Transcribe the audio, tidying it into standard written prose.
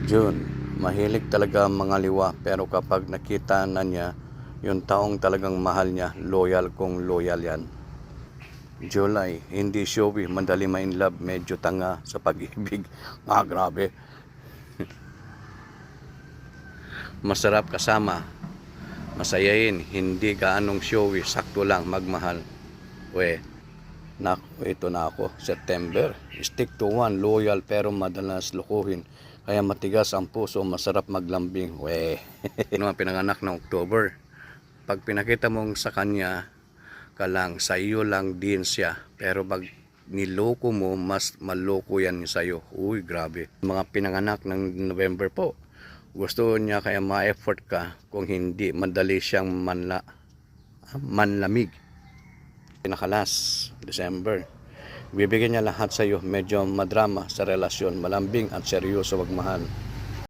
June, mahilig talaga ang mga liwa pero kapag nakita na niya yung taong talagang mahal niya, loyal kung loyal yan. July, hindi showy, madali ma-in love, medyo tanga sa pag-ibig. Grabe. Masarap kasama, masayain, hindi gaanong showy, sakto lang magmahal. Ito na ako, September. Stick to one, loyal pero madalas lukuhin. Kaya matigas ang puso, masarap maglambing. Ano pinanganak ng October. Pag pinakita mong sa kanya ka lang, sa iyo lang din siya. Pero pag niloko mo, mas maloko yan sa iyo. Uy, grabe. Mga pinanganak ng November po. Gusto niya kaya ma-effort ka. Kung hindi, madali siyang manlamig. Pinakalas, December. Bibigyan niya lahat sa iyo, medyo madrama sa relasyon, malambing at seryoso magmahal.